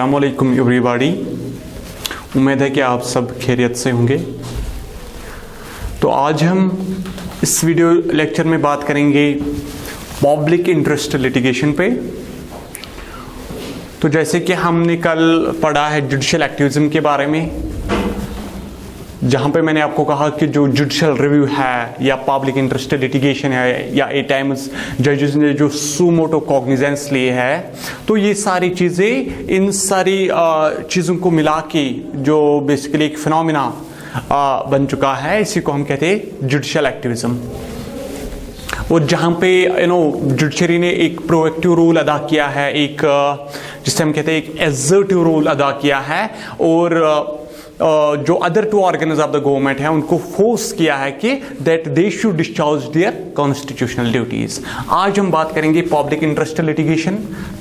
अस्सलाम वालेकुम एवरीबॉडी। उम्मीद है कि आप सब खैरियत से होंगे। तो आज हम इस वीडियो लेक्चर में बात करेंगे पब्लिक इंटरेस्ट लिटिगेशन पे। तो जैसे कि हमने कल पढ़ा है जुडिशियल एक्टिविज्म के बारे में, जहां पे मैंने आपको कहा कि जो जुडिशियल रिव्यू है या पब्लिक इंटरेस्ट लिटिगेशन है या एट टाइम्स जजेस ने जो सुमोटो कॉग्निजेंस लिए है, तो ये सारी चीज़ें, इन सारी चीज़ों को मिला के जो बेसिकली एक फिनोमिना बन चुका है, इसी को हम कहते हैं जुडिशियल एक्टिविज्म। और जहां पे जुडिशरी ने एक प्रोएक्टिव रोल अदा किया है, एक जिसे हम कहते हैं एक एसर्टिव रोल अदा किया है, और जो other two organs of the government है उनको फोर्स किया है कि that they should discharge their constitutional duties. आज हम बात करेंगे पब्लिक इंटरेस्ट लिटिगेशन,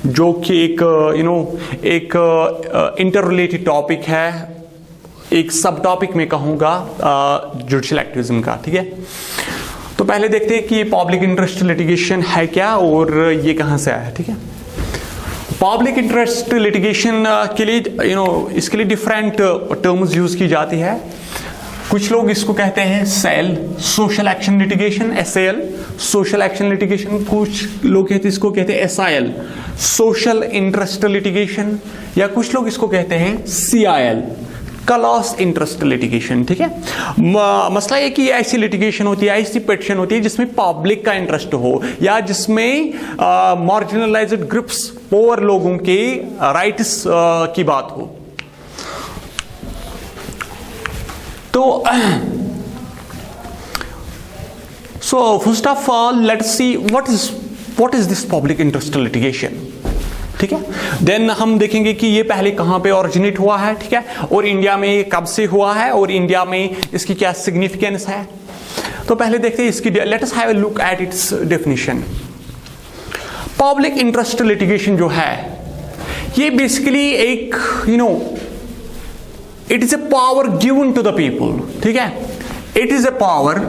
जो कि एक इंटर रिलेटेड टॉपिक है, एक सब टॉपिक में कहूंगा जुडिशियल एक्टिविज्म का। ठीक है, तो पहले देखते हैं कि पब्लिक इंटरेस्ट लिटिगेशन है क्या और ये कहां से आया है। ठीक है, पब्लिक इंटरेस्ट लिटिगेशन के लिए इसके लिए डिफरेंट टर्म्स यूज की जाती है। कुछ लोग इसको कहते हैं SAL, social action litigation, SAL, social action litigation. कुछ लोग इसको कहते हैं एसआईएल, सोशल इंटरेस्ट लिटिगेशन, या कुछ लोग इसको कहते हैं सीआईएल, क्लॉस इंटरेस्ट लिटिगेशन। ठीक है, मसला ये कि ऐसी लिटिगेशन होती है, ऐसी पिटिशन होती है जिसमें पब्लिक का इंटरेस्ट हो, या जिसमें मार्जिनलाइज्ड ग्रुप्स, पोअर लोगों के राइट्स की बात हो। तो so first of all let's see what is this public interest litigation. ठीक है, देन हम देखेंगे कि ये पहले कहां पे ओरिजिनेट हुआ है, ठीक है, और इंडिया में कब से हुआ है, और इंडिया में इसकी क्या सिग्निफिकेंस है। तो पहले देखते हैं इसकी, let us have a look at its definition. Public interest litigation जो है, ये बेसिकली एक it is a power given to the people. ठीक है, it is a power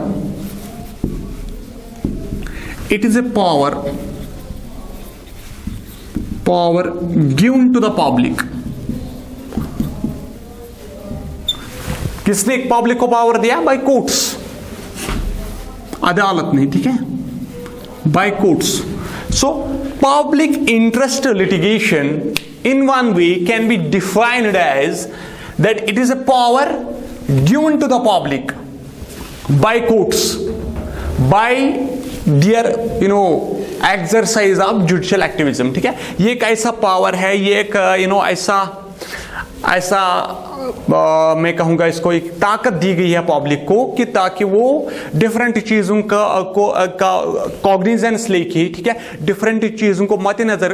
given to the public। किसने एक पब्लिक को पावर दिया? बाय कोर्ट्स, अदालत ने। ठीक है, by courts. So public interest litigation in one way can be defined as that it is a power given to the public by courts by their exercise of judicial activism. ठीक है, ये एक ऐसा power है, ये एक ऐसा मैं कहूंगा इसको एक ताकत दी गई है पब्लिक को, कि ताकि वो डिफरेंट चीजों का कॉग्निजेंस लेके, ठीक है, डिफरेंट चीजों को मद्देनजर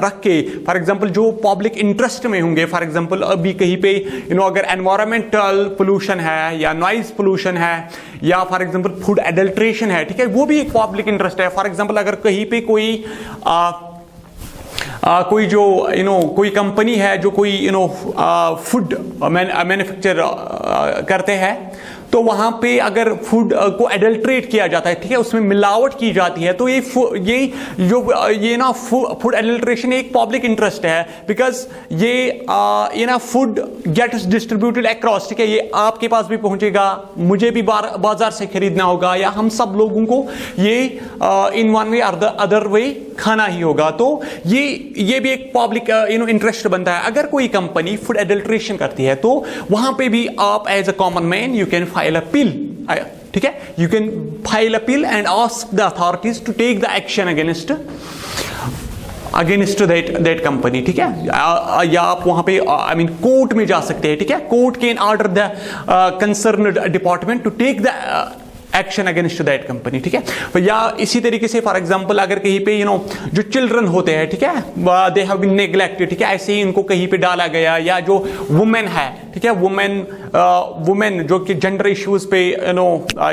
रख के, फॉर एग्जांपल जो पब्लिक इंटरेस्ट में होंगे, फॉर एग्जांपल अभी कहीं पे अगर एनवायरमेंटल पोल्यूशन है या नॉइज पोल्यूशन है या फॉर एग्जांपल फूड एडल्ट्रेशन है, ठीक है, वो भी एक पब्लिक इंटरेस्ट है। फॉर एग्जांपल अगर कहीं पे कोई जो कोई कंपनी है जो कोई फूड मैन्युफैक्चर करते हैं, तो वहां पे अगर फूड को एडल्ट्रेट किया जाता है, ठीक है, उसमें मिलावट की जाती है, तो ये ना फूड एडल्ट्रेशन एक पब्लिक इंटरेस्ट है, बिकॉज ये ना फूड गेट्स डिस्ट्रीब्यूटेड अक्रॉस। ठीक है, ये आपके पास भी पहुंचेगा, मुझे भी बाजार से खरीदना होगा, या हम सब लोगों को ये इन वन वे और द अदर वे खाना ही होगा। तो ये भी एक पब्लिक इंटरेस्ट बनता है। अगर कोई कंपनी फूड एडल्ट्रेशन करती है, तो वहां पे भी आप as a common man you can file appeal. ठीक है, you can file appeal and ask the authorities to take the action against that company. ठीक है, या आप वहां पे कोर्ट में जा सकते हैं। ठीक है, court can order the concerned department to take the action against that company. ठीक है, या इसी तरीके से फॉर एग्जांपल अगर कहीं पे जो चिल्ड्रन होते हैं, ठीक है, दे हैव बीन नेग्लेक्टेड, ठीक है, ऐसे ही इनको कहीं पे डाला गया, या जो वुमेन है ठीक है। वुमेन जो कि जेंडर इश्यूज पे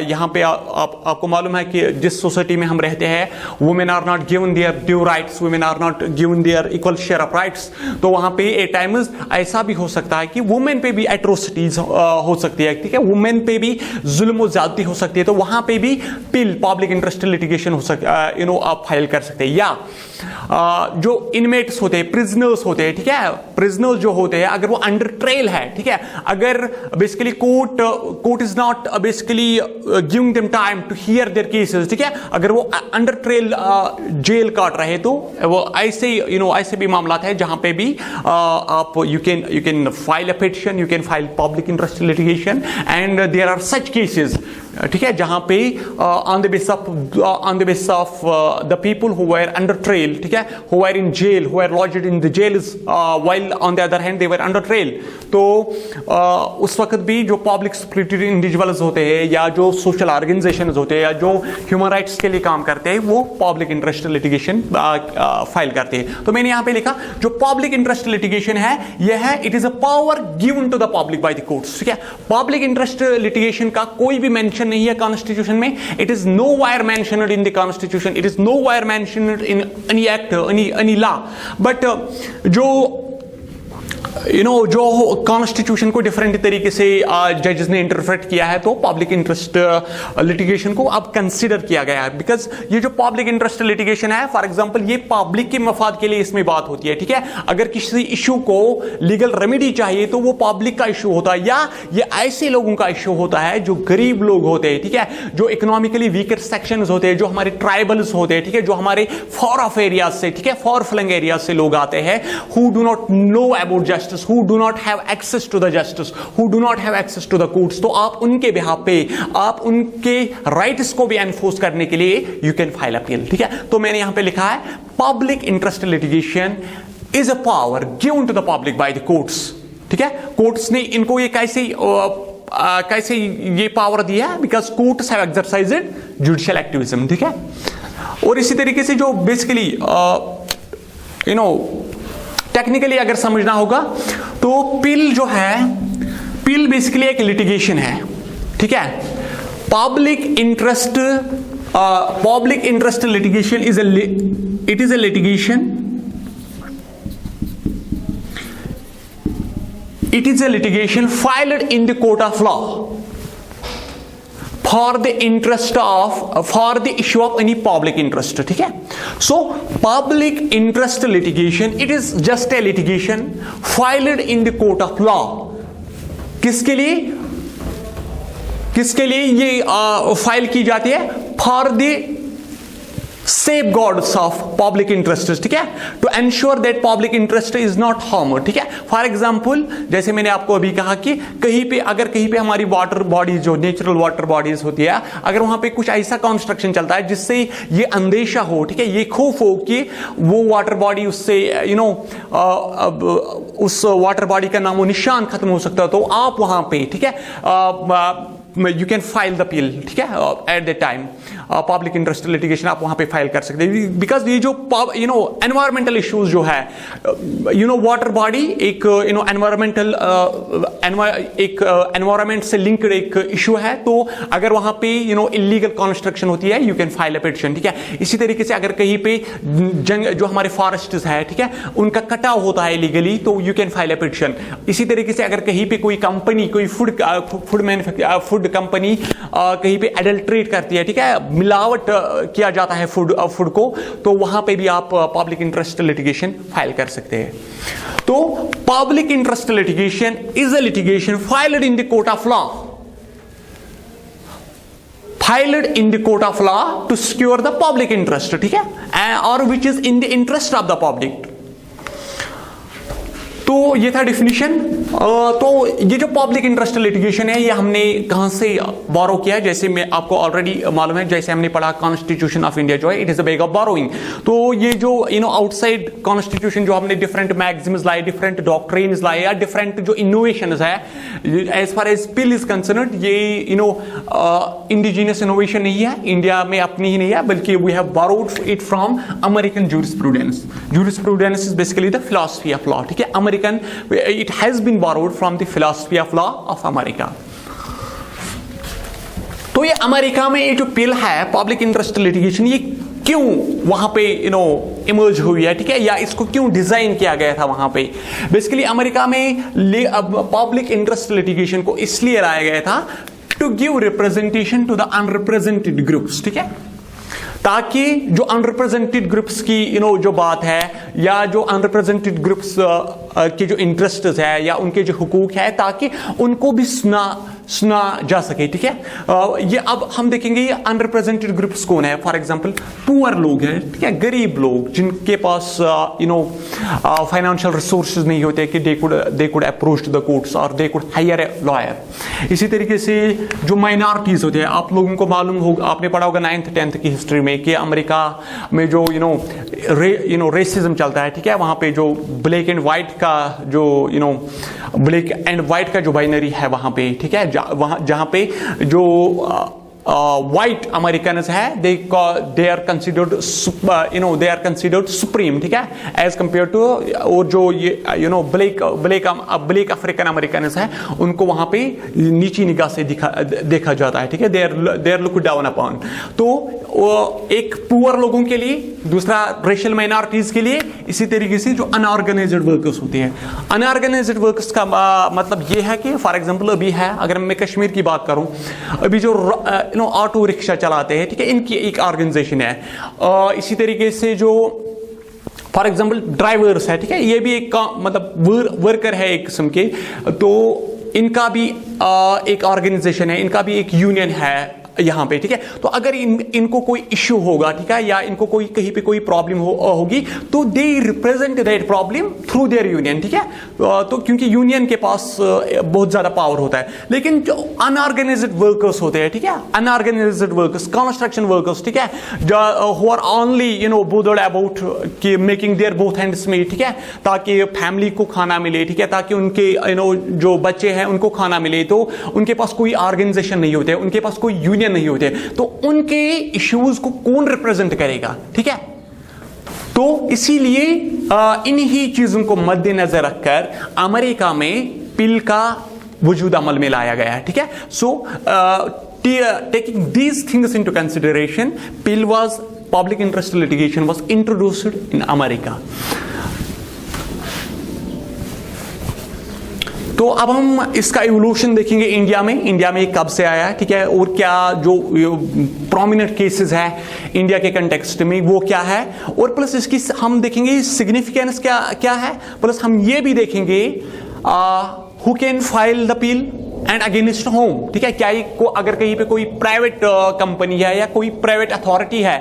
यहाँ पे आपको मालूम है कि जिस सोसाइटी में हम रहते हैं, women are not given their due rights, women are not given their equal share of rights. तो वहां पे ए टाइम्स ऐसा भी हो सकता है कि वुमेन पे भी एट्रोसिटीज हो सकती है, ठीक है, वुमेन पे भी जुल्म और ज्यादती हो सकती है। तो वहां पे भी पिल पब्लिक इंटरेस्ट लिटिगेशन हो सकता है, आप फाइल कर सकते हैं। या जो इनमेट्स होते हैं, प्रिजनर्स होते हैं, ठीक है, प्रिजनर्स जो होते हैं अगर वो अंडर ट्रायल है, ठीक है, अगर basically court is not basically giving them time to hear their cases, ठीक है, अगर वो अंडर ट्रायल जेल काट रहे तो वो ऐसे ऐसे भी मामला है जहां पे भी आप you can file a petition, you can file public interest litigation and there are such cases, ठीक है, जहां पे on the basis of the people who were under trial, ठीक है, who were in jail, who were lodged in the jail while on the other hand they were under trial. तो उस वक्त भी जो पब्लिक स्पिरिटेड इंडिविजुअल्स होते हैं या जो सोशल ऑर्गेनाइजेशंस होते हैं या जो ह्यूमन राइट्स के लिए काम करते हैं, वो पब्लिक इंटरेस्ट लिटिगेशन फाइल करते हैं। तो मैंने यहां पे लिखा जो पब्लिक इंटरेस्ट लिटिगेशन है, यह है it is a power given to the public by the courts, ठीक है। पब्लिक इंटरेस्ट लिटिगेशन का कोई भी मेंशन नहीं है कॉन्स्टिट्यूशन में, it is nowhere mentioned in the constitution, it is nowhere mentioned in any act, any law, but जो constitution को डिफरेंट तरीके से जजेस ने इंटरप्रेट किया है, तो पब्लिक इंटरेस्ट लिटिगेशन को अब कंसीडर किया गया है। बिकॉज ये जो पब्लिक इंटरेस्ट लिटिगेशन है, फॉर एग्जांपल, ये पब्लिक के मफाद के लिए इसमें बात होती है, ठीक है। अगर किसी इशू को लीगल रेमेडी चाहिए तो वो पब्लिक का इशू होता है, या ये ऐसे लोगों का इशू होता है जो गरीब लोग होते हैं, ठीक है, जो इकोनॉमिकली वीकर सेक्शंस होते हैं, जो हमारे ट्राइबल्स होते हैं, ठीक है, जो हमारे फॉर ऑफ एरियाज से, ठीक है, फॉर फ्लंग एरियाज से लोग आते हैं, who do not know about justice, who do not have access to the justice, who do not have access to the courts। तो आप उनके बिहाफ पे, आप उनके राइट्स को भी एनफोर्स करने के लिए यू कैन फाइल अपील, ठीक है। तो मैंने यहां पे लिखा है public interest litigation is a power given to the public by the courts, ठीक है। कोर्ट्स ने इनको ये कैसे ये पावर दिया है, because courts have exercised judicial activism, ठीक है। और इसी तरीके से जो बेसिकली टेक्निकली अगर समझना होगा तो पिल जो है, पिल बेसिकली एक लिटिगेशन है, ठीक है। Public interest litigation is a litigation, it is a litigation filed in the court of law for the issue of any public interest, ठीक है। So public interest litigation, it is just a litigation filed in the court of law। किसके लिए ये file की जाती है? For the safeguards of public interest, ठीक है, to ensure that public interest is not harmed, ठीक है। फॉर एग्जाम्पल, जैसे मैंने आपको अभी कहा कि कहीं पे हमारी वाटर बॉडीज, जो नेचुरल वाटर बॉडीज होती है, अगर वहां पे कुछ ऐसा कंस्ट्रक्शन चलता है जिससे ये अंदेशा हो, ठीक है, ये खौफ हो कि वो वाटर बॉडी उससे उस वाटर बॉडी का नामो निशान खत्म हो सकता है, तो आप वहां पे, ठीक है, you can file the appeal, ठीक है, at the time public interest litigation आप वहां पे फाइल कर सकते हैं। बिकॉज ये जो एनवायरमेंटल इश्यूज जो है, वाटर बॉडी एक एनवायरमेंट से लिंक्ड एक इशू है, तो अगर वहां पे इलीगल कंस्ट्रक्शन होती है, you can file a petition, ठीक है। इसी तरीके से अगर कहीं पे जो हमारे फॉरेस्ट्स है, ठीक है, उनका कटाव होता है इलीगली, तो you can file a petition. इसी तरीके से अगर कहीं पे कोई कंपनी, कोई फूड कंपनी कहीं पे एडल्ट्रेट करती है, ठीक है, मिलावट किया जाता है फूड को, तो वहां पे भी आप पब्लिक इंटरेस्ट लिटिगेशन फाइल कर सकते हैं। तो public interest litigation is a litigation filed in the court of law, filed in the court of law to secure the public interest, ठीक है, और which is in the interest of the public। तो ये था definition. तो ये जो public interest litigation है, ये हमने कहां से बोरो किया है? जैसे मैं आपको ऑलरेडी मालूम है, जैसे हमने पढ़ा कॉन्स्टिट्यूशन ऑफ इंडिया जो है, it is a way of borrowing. तो ये जो आउटसाइड कॉन्स्टिट्यूशन जो हमने डिफरेंट मैक्सिम्स लाए, डिफरेंट डॉक्ट्रिन्स लाए, या डिफरेंट जो इनोवेशंस है, as far as PIL is concerned, ये इंडिजिनियस इनोवेशन नहीं है, इंडिया में अपनी ही नहीं है, बल्कि we have borrowed it from American jurisprudence. Jurisprudence is basically the philosophy of law, ठीक है, American American, it has been borrowed from the philosophy of law of America. तो ये अमेरिका में ये जो बिल है पब्लिक इंटरेस्ट लिटिगेशन, ये क्यों वहां पे इमर्ज हुई है, ठीक है, या इसको क्यों डिजाइन किया गया था वहां पे? बेसिकली अमेरिका में पब्लिक इंटरेस्ट लिटिगेशन को इसलिए लाया गया था to give representation to the unrepresented groups, ठीक है, ताकि जो अनरिप्रेजेंटेड ग्रुप्स की जो बात है, या जो अनरिप्रेजेंटेड ग्रुप्स के जो इंटरेस्ट है या उनके जो हुकूक है, ताकि उनको भी सुना जा सके, ठीक है। ये अब हम देखेंगे ये अनरिप्रेजेंटेड ग्रुप्स कौन है। फॉर एग्जांपल पुअर लोग हैं, ठीक है, गरीब लोग जिनके पास फाइनेंशियल रिसोर्सेज नहीं होते कि they could approach to the courts और they could hire a lawyer. इसी तरीके से जो माइनॉरिटीज होते हैं, आप लोगों को मालूम होगा, आपने पढ़ा होगा 9th 10th की हिस्ट्री में कि अमेरिका में जो रेसिज्म चलता है, ठीक है, वहां पे जो ब्लैक एंड व्हाइट का जो ब्लैक एंड व्हाइट का जो बाइनरी है वहां पे, ठीक है, जहां पे जो व्हाइट अमेरिकन्स है दे आर कंसिडर्ड सुप्रीम, ठीक है, एज कंपेयर टू, और जो ये ब्लैक अफ्रीकन अमेरिकन्स है उनको वहां पे नीची निगाह से देखा जाता है, ठीक है, they are looked down upon. तो एक पुअर लोगों के लिए, दूसरा रेशियल माइनॉरिटीज के लिए, इसी तरीके से जो अनऑर्गेनाइज्ड वर्कर्स होते हैं, अनऑर्गेनाइज्ड वर्कर्स का मतलब ये है कि फॉर एग्जांपल अभी है, अगर मैं कश्मीर की बात करूं, अभी जो ऑटो रिक्शा चलाते हैं, ठीक है, इनकी एक ऑर्गेनाइजेशन है। इसी तरीके से जो फॉर एग्जांपल ड्राइवर्स है, ठीक है, ये भी एक मतलब वर्कर है एक किस्म के, तो इनका भी एक ऑर्गेनाइजेशन है, इनका भी एक यूनियन है यहां पे, ठीक है। तो अगर इनको कोई इश्यू होगा, ठीक है, या इनको कोई कहीं पे कोई प्रॉब्लम होगी, तो they represent that problem through their union, ठीक है। तो क्योंकि यूनियन के पास बहुत ज्यादा पावर होता है। लेकिन जो अनऑर्गेनाइज्ड वर्कर्स होते हैं, ठीक है, अनऑर्गेनाइज्ड वर्कर्स, कंस्ट्रक्शन वर्कर्स, ठीक है, who are only bothered about कि making their both hands meet, ठीक है, ताकि फैमिली को खाना मिले, ठीक है, ताकि उनके जो बच्चे हैं उनको खाना मिले, तो उनके पास कोई ऑर्गेनाइजेशन नहीं होते, उनके पास कोई यूनियन नहीं होते, तो उनके इश्यूज को कौन रिप्रेजेंट करेगा, ठीक है। तो इसीलिए इन्हीं चीजों को मद्देनजर रखकर अमेरिका में बिल का वजूद अमल में लाया गया है, ठीक है। सो taking these things into consideration, public interest litigation was introduced in America. तो अब हम इसका इवोल्यूशन देखेंगे इंडिया में कब से आया, ठीक है, और क्या जो प्रोमिनेंट केसेस है इंडिया के कंटेक्स्ट में वो क्या है, और प्लस इसकी हम देखेंगे सिग्निफिकेंस क्या है, प्लस हम ये भी देखेंगे who can file the appeal and against whom, ठीक है, क्या अगर कहीं पे कोई प्राइवेट कंपनी है या कोई प्राइवेट अथॉरिटी है,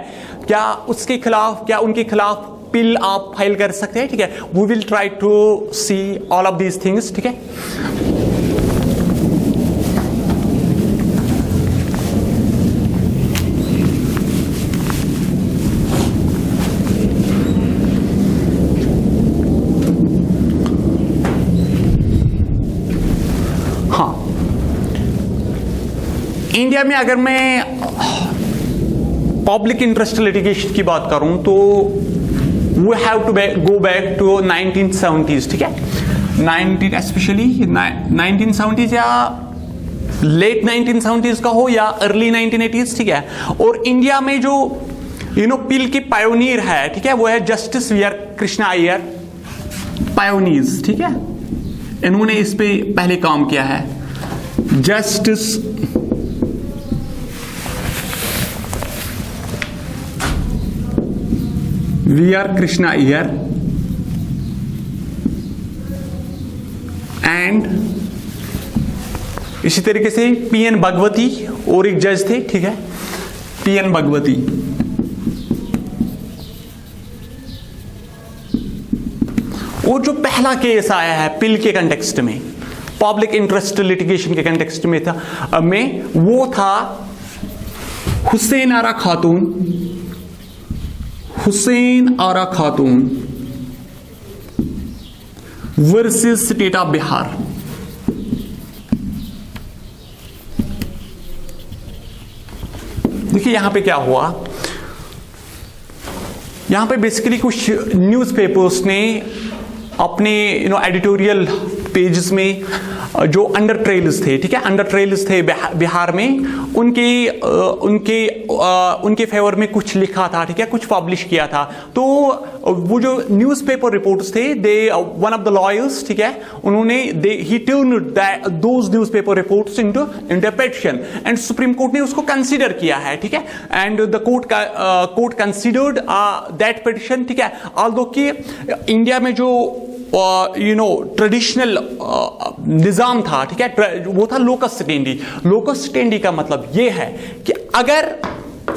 क्या उसके खिलाफ, क्या उनके खिलाफ बिल आप फाइल कर सकते हैं, ठीक है। We will try to see all of these things, ठीक है। हाँ, इंडिया में अगर मैं पब्लिक इंटरेस्ट लिटिगेशन की बात करूं तो we have to go back to 1970s, ठीक है, especially 1970s या लेट 1970s का हो या अर्ली 1980s, ठीक है। और इंडिया में जो बिल की पायोनियर है, ठीक है, वो है justice V R Krishna Iyer, pioneers, ठीक है, इन्होंने इस पे पहले काम किया है, justice V R Krishna Iyer and इसी तरीके से पीएन भगवती और एक जज थे, ठीक है, पीएन भगवती। और जो पहला केस आया है पिल के कंटेक्स्ट में, पब्लिक इंटरेस्ट लिटिगेशन के कंटेक्स्ट में वो था हुसैन आरा खातून वर्सेस स्टेट ऑफ बिहार। देखिए यहां पे क्या हुआ, यहां पे बेसिकली कुछ न्यूज़पेपर्स ने अपने एडिटोरियल पेजेस में जो अंडर ट्रेल्स थे, ठीक है, अंडर ट्रेल्स थे बिहार में, उनके फेवर में कुछ लिखा था, ठीक है, कुछ पब्लिश किया था। तो वो जो न्यूज़पेपर रिपोर्ट्स थे, दे वन ऑफ द लॉयर्स, ठीक है, उन्होंने ही turned those newspaper reports into petition and supreme court ने उसको कंसीडर किया है, ठीक है, and the court considered that petition, ठीक है, ऑल्दो कि इंडिया में जो ट्रेडिशनल निजाम था, ठीक है, वो था लोकस स्टेंडी। लोकस स्टेंडी का मतलब ये है कि अगर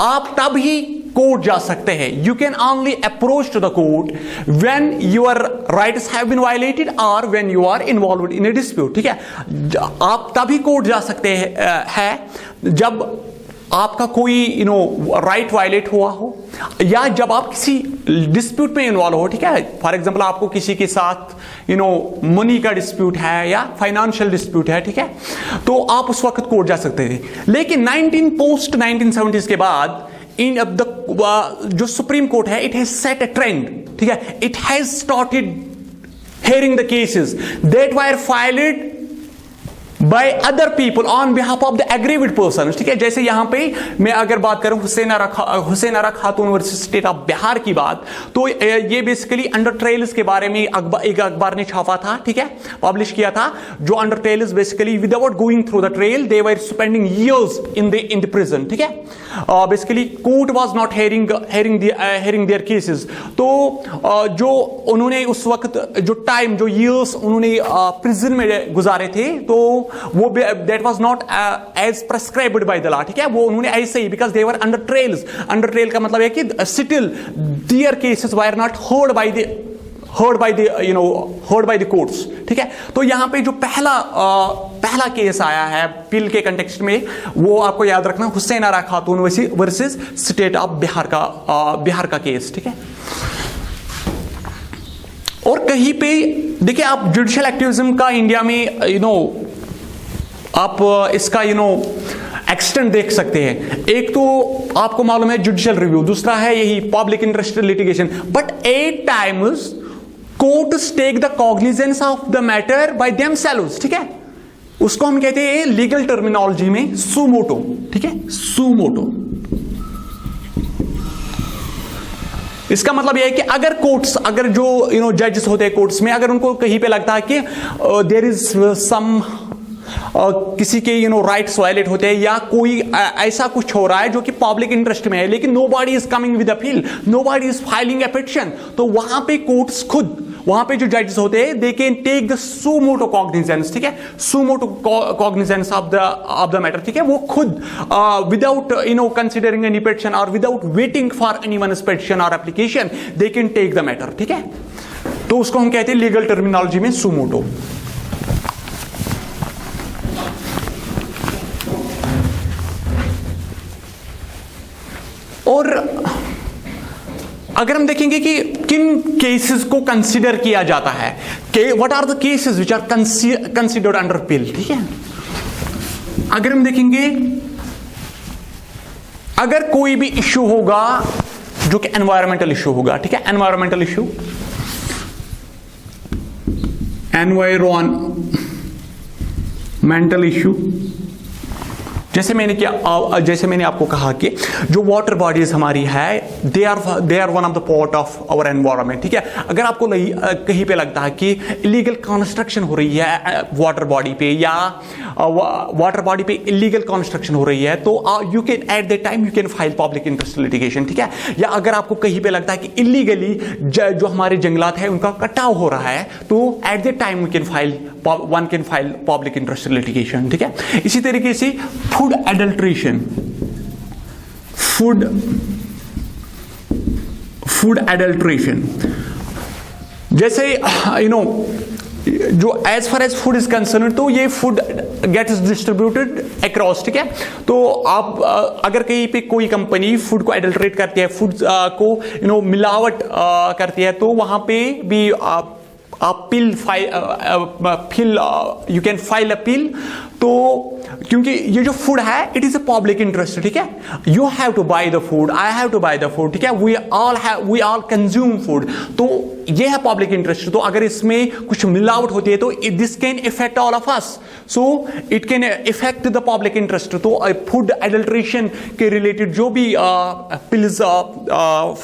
आप तब ही कोर्ट जा सकते हैं, you can only approach to the court when your rights have been violated और when you are involved in a dispute, ठीक है। आप तभी कोर्ट जा सकते हैं जब आपका कोई राइट वायलेट हुआ हो, या जब आप किसी डिस्प्यूट में इन्वॉल्व हो, ठीक है। फॉर एग्जांपल आपको किसी के साथ मनी का डिस्प्यूट है या फाइनेंशियल डिस्प्यूट है, ठीक है, तो आप उस वक्त कोर्ट जा सकते थे। लेकिन 1970s के बाद जो सुप्रीम कोर्ट है, it has set a trend, ठीक है, it has started hearing the cases that were filed by other people on behalf of the aggrieved persons, ठीक है। जैसे यहां पे मैं अगर बात करूं हुसैन आरा खातून वर्सेस स्टेट ऑफ बिहार की बात, तो ये बेसिकली अंडर ट्रेल्स के बारे में एक अखबार ने छापा था, ठीक है, पब्लिश किया था। जो under trials basically without going through the trial they were spending years in the prison, ठीक है। Basically court was not hearing their cases. तो जो उन्होंने उस वक्त जो टाइम, जो इयर्स उन्होंने प्रिजन में गुजारे थे, तो वो that was not as prescribed by the law, ठीक है। वो उन्होंने ऐसे ही, because they were under trials. Under trial का मतलब है कि still there cases were not heard by the courts, ठीक है। तो यहां पे जो पहला केस आया है पिल के कंटेक्स्ट में, वो आपको याद रखना, हुसैन आरा खातून वर्सेस स्टेट ऑफ बिहार का केस, ठीक है। और कहीं पे देखिए आप जुडिशियल एक्टिविज्म का इंडिया में आप इसका एक्सटेंट देख सकते हैं। एक तो आपको मालूम है जुडिशियल रिव्यू, दूसरा है यही public interest litigation. But at times courts take the cognizance of the matter by themselves, ठीक है। उसको हम कहते हैं लीगल टर्मिनोलॉजी में सुमोटो, ठीक है, सुमोटो। इसका मतलब यह है कि अगर जो जजेस होते हैं कोर्ट्स में, अगर उनको कहीं पे लगता है कि देयर इज सम किसी के राइट्स वायलेट होते हैं या कोई ऐसा कुछ हो रहा है जो कि पब्लिक इंटरेस्ट में है, लेकिन nobody is coming with appeal, nobody is filing a petition, तो वहां पे कोर्ट्स खुद, वहां पे जो जजेस होते हैं, they can take the suo motu cognizance, ठीक है, suo motu cognizance of the matter, ठीक है। वो खुद विदाउट कंसिडरिंग एनी पिटीशन और without waiting for anyone's petition और application, they can take the matter, ठीक है। तो उसको हम कहते हैं लीगल टर्मिनोलॉजी में सुमोटो। और अगर हम देखेंगे कि किन केसेस को कंसीडर किया जाता है, what are the cases which are considered under PIL, ठीक है। अगर हम देखेंगे, अगर कोई भी इश्यू होगा जो कि एनवायरमेंटल इश्यू होगा, ठीक है, एनवायरमेंटल इश्यू, एनवायरमेंटल इश्यू, जैसे मैंने आपको कहा कि जो वाटर बॉडीज हमारी है, they are one of the part of our environment, ठीक है। अगर आपको कहीं पे लगता है कि इलीगल कंस्ट्रक्शन हो रही है वाटर बॉडी पे, या वाटर बॉडी पे इलीगल कंस्ट्रक्शन हो रही है, तो you can at that time you can file public interest litigation, ठीक है। या अगर आपको कहीं पे लगता है कि इलीगली जो हमारे जंगलात है उनका कटाव हो रहा है, तो at that time one can file public interest litigation, ठीक है। इसी तरीके से फूड एडल्ट्रेशन, जैसे जो as far as food is concern, तो ये फूड गेट्स डिस्ट्रीब्यूटेड अक्रॉस, ठीक है। तो आप अगर कहीं पे कोई कंपनी फूड को एडल्ट्रेट करती है, फूड को मिलावट करती है, तो वहां पे भी appeal file you can file appeal. तो क्योंकि ये जो फूड है it is a public interest, ठीक है, you have to buy the food, I have to buy the food, ठीक है, वी ऑल कंज्यूम फूड, तो ये है पब्लिक इंटरेस्ट। तो अगर इसमें कुछ मिलावट होती है तो this can effect all of us, so it can effect the public interest. तो फूड एडल्ट्रेशन के रिलेटेड जो भी पिल्स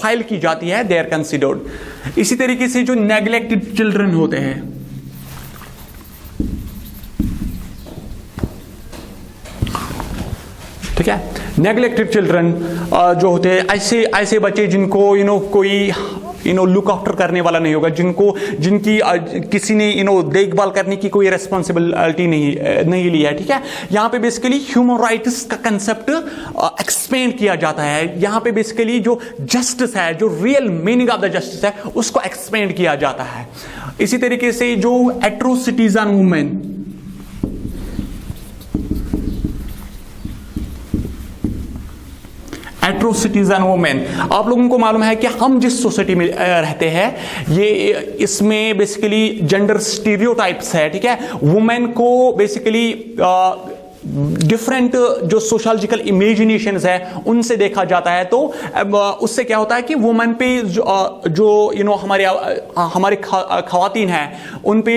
फाइल की जाती है दे आर कंसिडर्ड। इसी तरीके से जो नेग्लेक्टेड चिल्ड्रन होते हैं, ठीक है, नेग्लेक्टेड चिल्ड्रन जो होते हैं ऐसे बच्चे जिनको कोई लुक आफ्टर करने वाला नहीं होगा, जिनकी किसी ने देखभाल करने की कोई रेस्पॉन्सिबिलिटी नहीं ली है, ठीक है। यहां पे बेसिकली ह्यूमन राइट्स का कंसेप्ट एक्सपेंड किया जाता है। यहां पे बेसिकली जो जस्टिस है, जो real meaning of the justice है, उसको एक्सपेंड किया जाता है। इसी तरीके से जो atrocities on women, atrocities and women, आप लोगों को मालूम है कि हम जिस सोसाइटी में रहते हैं ये इसमें बेसिकली जेंडर स्टीरियोटाइप्स है, ठीक है। वुमेन को बेसिकली डिफरेंट जो सोशलॉजिकल इमेजिनेशंस है उनसे देखा जाता है। तो उससे क्या होता है कि वुमेन पे जो हमारे खवातीन हैं उन पे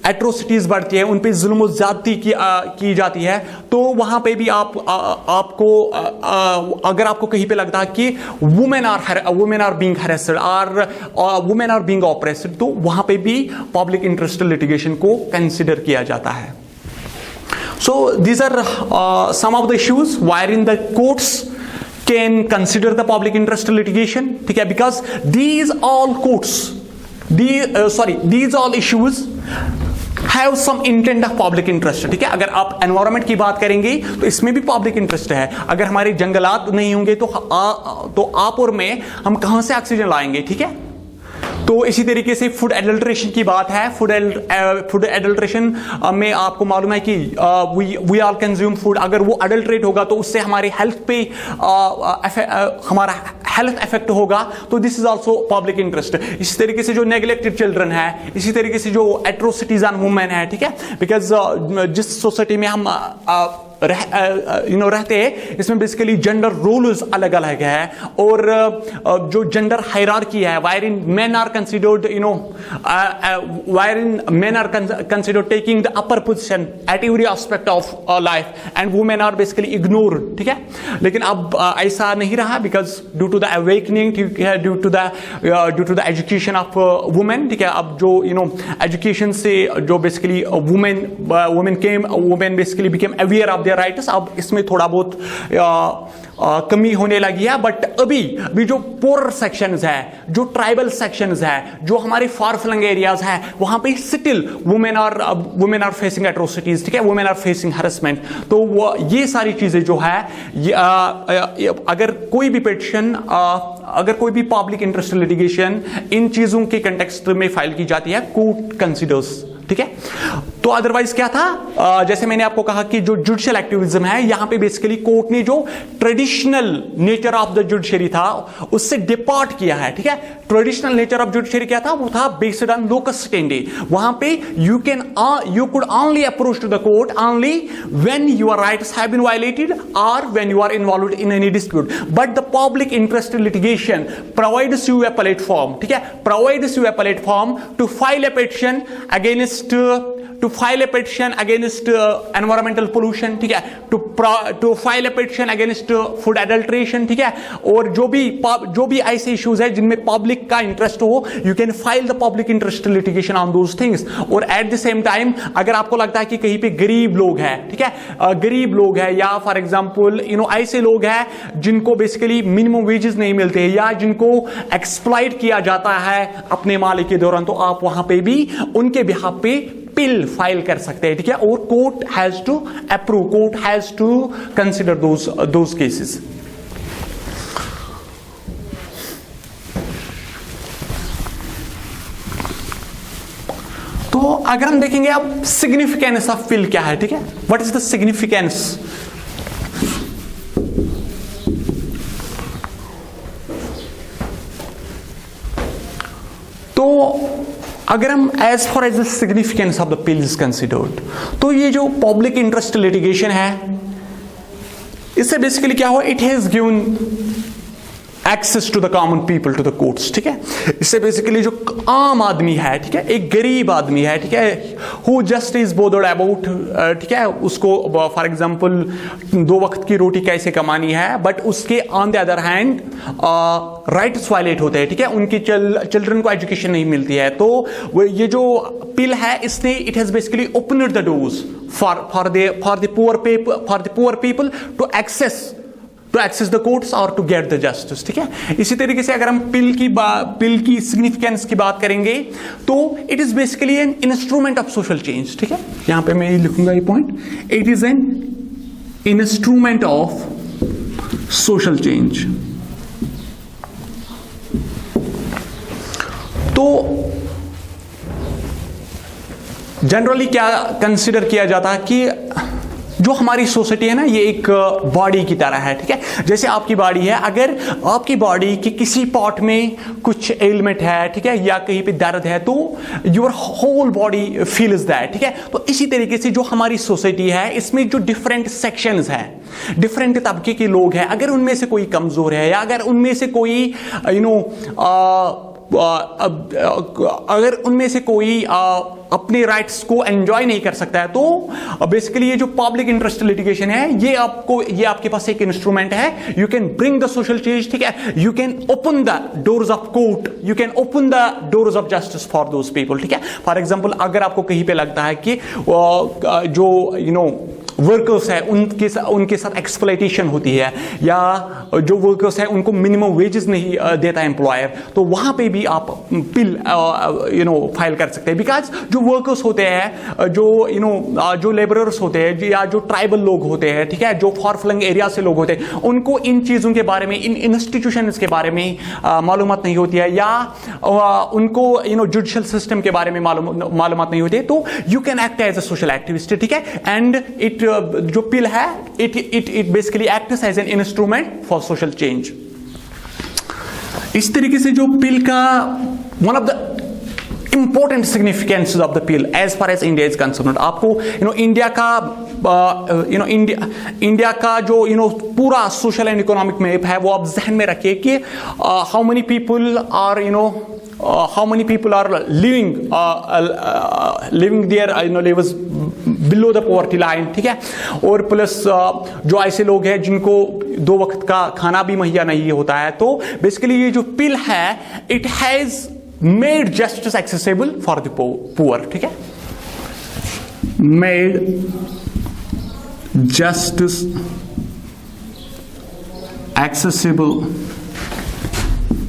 एट्रोसिटीज बढ़ती है, उन पे जुल्म ज्यादती की जाती है। तो वहां पे भी आपको अगर आपको कहीं पे लगता है कि वुमेन आर बीइंग हैरेस्ड और वुमेन आर बीइंग ऑप्रेस्ड, तो वहां पे भी पब्लिक इंटरेस्ट लिटिगेशन को कंसिडर किया जाता है। So these are some of the issues wherein the courts can consider the public interest litigation, ठीक है, because these all issues have some intent of public interest, ठीक है। अगर आप एनवायरनमेंट की बात करेंगे तो इसमें भी पब्लिक इंटरेस्ट है। अगर हमारे जंगलात नहीं होंगे तो आप और मैं हम कहां से ऑक्सीजन लाएंगे, ठीक है। तो इसी तरीके से फूड एडल्ट्रेशन की बात है। फूड एडल्ट्रेशन में आपको मालूम है कि वी आल कंज्यूम फूड, अगर वो एडल्ट्रेट होगा तो उससे हमारे हेल्थ पे हमारा हेल्थ इफेक्ट होगा, तो this is also public interest. इसी तरीके से जो नेग्लेक्टेड चिल्ड्रन है, इसी तरीके से जो एट्रोसिटीज ऑन वुमेन है, ठीक है, बिकॉज जिस सोसाइटी में हम रहते हैं इसमें बेसिकली जेंडर रोल्स अलग अलग है, और जो जेंडर हायरार्की है wherein men are considered wherein men are considered taking the upper position at every aspect of life and women are basically ignored, ठीक है। लेकिन अब ऐसा नहीं रहा because due to the awakening, due to the education of women, ठीक है। अब जो education से जो basically women basically became aware of their rights, अब इसमें थोड़ा बहुत कमी होने लगी है। बट अभी जो पोअर सेक्शंस है, जो ट्राइबल सेक्शंस है, जो हमारे फार फ्लंग एरियाज है, वहां पे still women are facing atrocities, ठीक है, वुमेन आर फेसिंग हैरेसमेंट। तो ये सारी चीजें जो है अगर कोई भी पिटीशन, अगर कोई भी पब्लिक इंटरेस्ट लिटिगेशन इन चीजों के कंटेक्स्ट में फाइल की जाती है, कोर्ट कंसिडर्स, ठीक है। तो अदरवाइज क्या था, जैसे मैंने आपको कहा कि जो जुडिशियल एक्टिविज्म है, यहां पे बेसिकली कोर्ट ने जो traditional nature of the judiciary था उससे डिपार्ट किया है, ठीक है। ट्रेडिशनल नेचर ऑफ जुडिशरी क्या था, वो था बेस्ड ऑन लोकस स्टेंडी। वहां पे you could only approach to the court only when your rights have been violated और when you are involved in any dispute. But the public interest litigation provides you a platform, ठीक है, provides you a platform to file a petition against environmental pollution, ठीक है, to file a petition against food adulteration, ठीक है। और जो भी ऐसे इश्यूज है जिनमें पब्लिक का इंटरेस्ट हो, you can file the public interest litigation on those things. और एट द सेम टाइम अगर आपको लगता है कि कहीं पे गरीब लोग हैं, ठीक है, गरीब लोग हैं, या फॉर एग्जांपल ऐसे लोग हैं जिनको बेसिकली मिनिमम वेजेस नहीं मिलते, या जिनको एक्सप्लॉइट किया जाता है अपने मालिक के दौरान, तो आप वहां पे भी उनके बिहाफ पे पिल फाइल कर सकते हैं, ठीक है। और court has to approve, court has to consider those cases. तो अगर हम देखेंगे अब सिग्निफिकेंस ऑफ पिल क्या है, ठीक है, व्हाट इज द सिग्निफिकेंस। तो अगर हम as for as the significance of the PIL is considered, तो ये जो पब्लिक इंटरेस्ट लिटिगेशन है, इससे बेसिकली क्या हुआ, it has given access to the common people to the courts, ठीक है। इससे बेसिकली जो आम आदमी है, ठीक है, एक गरीब आदमी है, ठीक है, हु जस्ट इज बोदर्ड अबाउट, ठीक है, उसको फॉर एग्जांपल 2 वक्त की रोटी कैसे कमानी है, बट उसके on the other hand rights violate होते हैं, ठीक है, उनकी चिल्ड्रन को एजुकेशन नहीं मिलती है। तो ये जो पिल है, इसने it has basically opened the doors for the poor people to access the courts और टू गेट द जस्टिस, ठीक है। इसी तरीके से अगर हम पिल की सिग्निफिकेंस की बात करेंगे, तो it is basically an instrument of social change, ठीक है। यहां पे मैं लिखूंगा ये point, it is an instrument of social change. तो जनरली क्या कंसिडर किया जाता है कि जो हमारी सोसाइटी है ना, ये एक बॉडी की तरह है, ठीक है। जैसे आपकी बॉडी है, अगर आपकी बॉडी के किसी पार्ट में कुछ एलिमेंट है, ठीक है, या कहीं पे दर्द है, तो your whole body feels that, ठीक है। तो इसी तरीके से जो हमारी सोसाइटी है, इसमें जो डिफरेंट सेक्शंस हैं, डिफरेंट तबके के लोग हैं, अगर उनमें से कोई कमजोर है, या अगर उनमें से कोई अगर उनमें से कोई अपने राइट्स को एंजॉय नहीं कर सकता है, तो बेसिकली ये जो पब्लिक इंटरेस्ट लिटिगेशन है, ये आपके पास एक इंस्ट्रूमेंट है। You can bring the social change, ठीक है, you can open the doors of court, you can open the doors of justice for those people, ठीक है। फॉर एग्जांपल, अगर आपको कहीं पे लगता है कि जो वर्कर्स है उनके साथ एक्सप्लॉइटेशन होती है, या जो वर्कर्स है उनको मिनिमम वेजेस नहीं देता एम्प्लॉयर, तो वहां पे भी आप पिल फाइल कर सकते हैं। बिकॉज जो वर्कर्स होते हैं, जो लेबरर्स होते हैं, या जो ट्राइबल लोग होते हैं, ठीक है, जो फार फ्लंग एरिया से लोग होते हैं, उनको इन चीजों के बारे में, इन इंस्टीट्यूशंस के बारे में मालूमात नहीं होती है, या उनको जुडिशियल सिस्टम के बारे में मालूमात नहीं होती है, तो you can act as a social activist, ठीक है। एंड इट जो पिल है, it basically acts as an instrument for social change. इस तरीके से जो पिल का one of the important significance of the PIL as far as India is concerned, आपको इंडिया का जो पूरा सोशल एंड इकोनॉमिक मैप है, वो आप जहन में रखिए कि how many people are living their lives below the poverty line, ठीक है। और प्लस जो ऐसे लोग हैं जिनको 2 वक्त का खाना भी मुहैया नहीं होता है, तो बेसिकली ये जो पिल है, it has made justice accessible for the poor, ठीक है, made justice accessible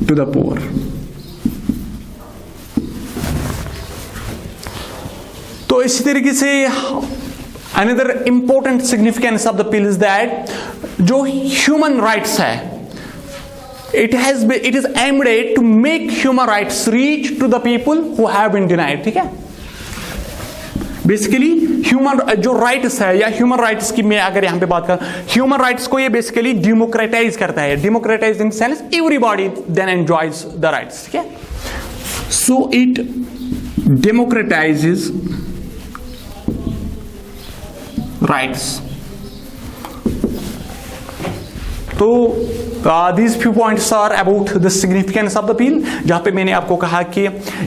to the poor. तो इसी तरीके से another important significance of the PIL is that जो ह्यूमन राइट्स है, it is aimed at to make human rights reach to the people who have been denied, ठीक है। Basically human जो rights है, या ह्यूमन राइट्स की मैं अगर यहां पे बात कर, ह्यूमन राइट्स को ये बेसिकली डेमोक्रेटाइज करता है, democratise in sense everybody then enjoys the rights, ठीक है। So it democratises rights. तो these few points are about the significance of the pill, जहां पे मैंने आपको कहा कि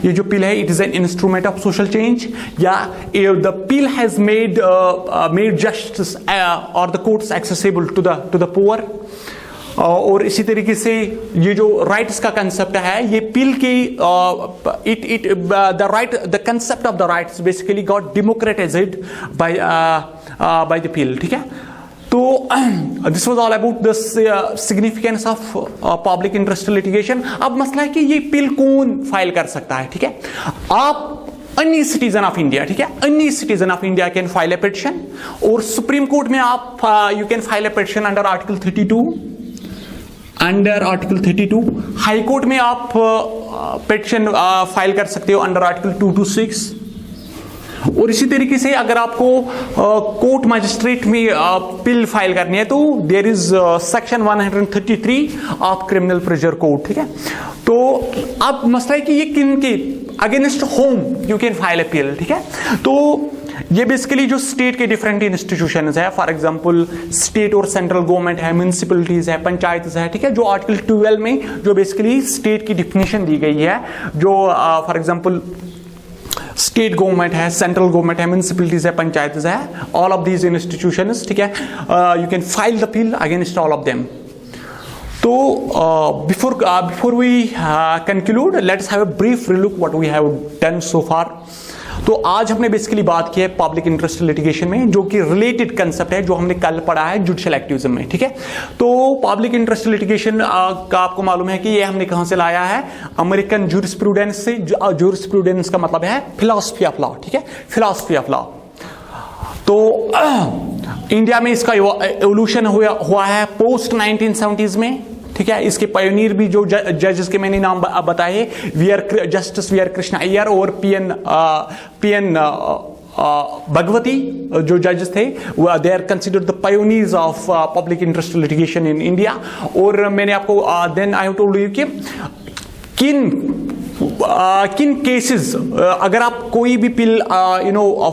ये जो पिल है, it is an instrument of social change, या the pill has made justice or the courts accessible to the poor। और इसी तरीके से ये जो राइट्स का कंसेप्ट है, ये पिल की the concept of the rights basically got democratised by the पिल, ठीक है। तो this was all about the significance of public interest litigation. अब मसला है कि ये पिल कौन फाइल कर सकता है, ठीक है। आप any citizen of India, ठीक है, any citizen of India can file a petition, और सुप्रीम कोर्ट में आप you can file a petition under Article 32, under article 32। High court में आप पिटिशन फाइल कर सकते हो अंडर आर्टिकल 226। और इसी तरीके से अगर आपको कोर्ट मजिस्ट्रेट में पिल फाइल करनी है, तो there is section 133 of criminal procedure code, ठीक है। तो अब मसला है कि ये किन के against whom you can file appeal, ठीक है। तो ये बेसिकली जो स्टेट के डिफरेंट इंस्टीट्यूशंस है, फॉर एग्जांपल स्टेट और सेंट्रल गवर्नमेंट है, म्युनिसिपलिटीज है, पंचायत है, ठीक है, जो आर्टिकल 12 में जो बेसिकली स्टेट की डिफिनेशन दी गई है, जो फॉर एग्जांपल स्टेट गवर्नमेंट है, सेंट्रल गवर्नमेंट है, म्युनिसिपलिटीज है, पंचायत है, ऑल ऑफ दीज इंस्टीट्यूशंस, ठीक है, you can file the appeal against all of them. तो before we conclude, let's have a brief relook what we have done so far. तो आज हमने बेसिकली बात की है पब्लिक इंटरेस्ट लिटिगेशन में, जो कि रिलेटेड कंसेप्ट है जो हमने कल पढ़ा है जुडिशियल एक्टिविज्म में, ठीक है। तो पब्लिक इंटरेस्ट लिटिगेशन का आपको मालूम है कि ये हमने कहां से लाया है, अमेरिकन जूरिस्प्रूडेंस से। जूरिस्प्रूडेंस का मतलब है फिलॉसफी ऑफ लॉ, ठीक है, फिलॉसफी ऑफ लॉ। तो इंडिया में इसका एवोल्यूशन हुआ है पोस्ट 1970s में, ठीक है। इसके पायोनियर भी जो जजेस के मैंने नाम बताए, justice V R Krishna Iyer और पीएन भगवती, जो जजेस थे, they are considered the pioneers of public interest litigation in India. और मैंने आपको then I have told you कि किन केसेस अगर आप कोई भी पिल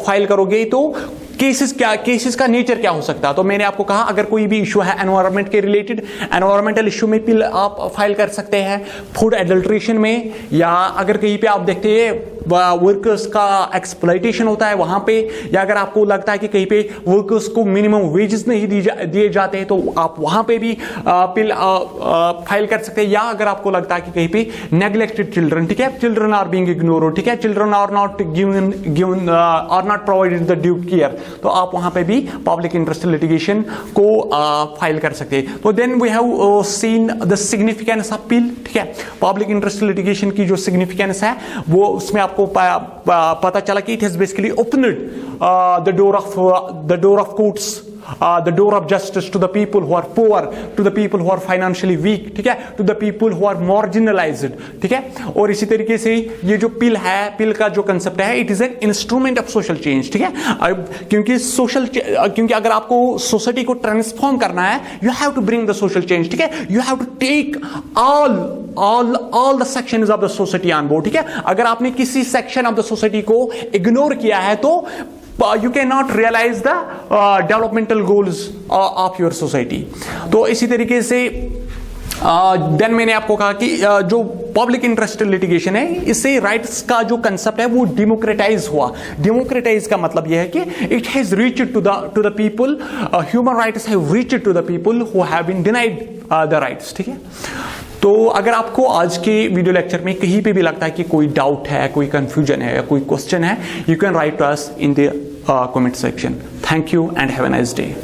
फाइल करोगे तो केसेस का नेचर क्या हो सकता है। तो मैंने आपको कहा अगर कोई भी इशू है एनवायरनमेंट के रिलेटेड, एनवायरमेंटल इशू में पिल आप फाइल कर सकते हैं, फूड एडल्ट्रेशन में, या अगर कहीं पे आप देखते हैं वर्कर्स का एक्सप्लॉयटेशन होता है वहां पे, या अगर आपको लगता है कि कहीं पे वर्कर्स को मिनिमम वेजेस नहीं दिए जाते हैं तो आप वहां पे भी पिल फाइल कर सकते हैं। या अगर आपको लगता है कि कहीं पे नेग्लेक्टेड चिल्ड्रन, ठीक है, चिल्ड्रन आर बीइंग इग्नोर्ड, ठीक है, children are not given are not provided the due care, तो आप वहां पे भी पब्लिक इंटरेस्ट लिटिगेशन को फाइल कर सकते हैं। तो then we have seen the significance of PIL, ठीक है। पब्लिक इंटरेस्ट लिटिगेशन की जो सिग्निफिकेंस है वो उसमें आपको पता चला कि it has basically opened the door of courts, the door of justice to the people who are poor, to the people who are financially weak, ठीक है, to the people who are marginalized, ठीक है। और इसी तरीके से ये जो पिल है, पिल का जो कंसेप्ट है, it is an instrument of social change, ठीक है। क्योंकि अगर आपको सोसाइटी को ट्रांसफॉर्म करना है, you have to bring the social change, ठीक है, you have to take all the sections of the society on board, ठीक है। अगर आपने किसी सेक्शन ऑफ द सोसाइटी को इग्नोर किया है तो you cannot realize the developmental goals of your society. तो इसी तरीके से देन मैंने आपको कहा कि जो पब्लिक इंटरेस्ट लिटिगेशन है, इससे राइट्स का जो कंसेप्ट है वो डेमोक्रेटाइज हुआ। डेमोक्रेटाइज का मतलब यह है कि it has reached to the people, human rights have reached to the people who have been denied the rights, ठीक है। तो अगर आपको आज के वीडियो लेक्चर में कहीं पे भी लगता है कि कोई डाउट है, कोई कंफ्यूजन है या कोई क्वेश्चन है, you can write to us in the comment section. Thank you and have a nice day.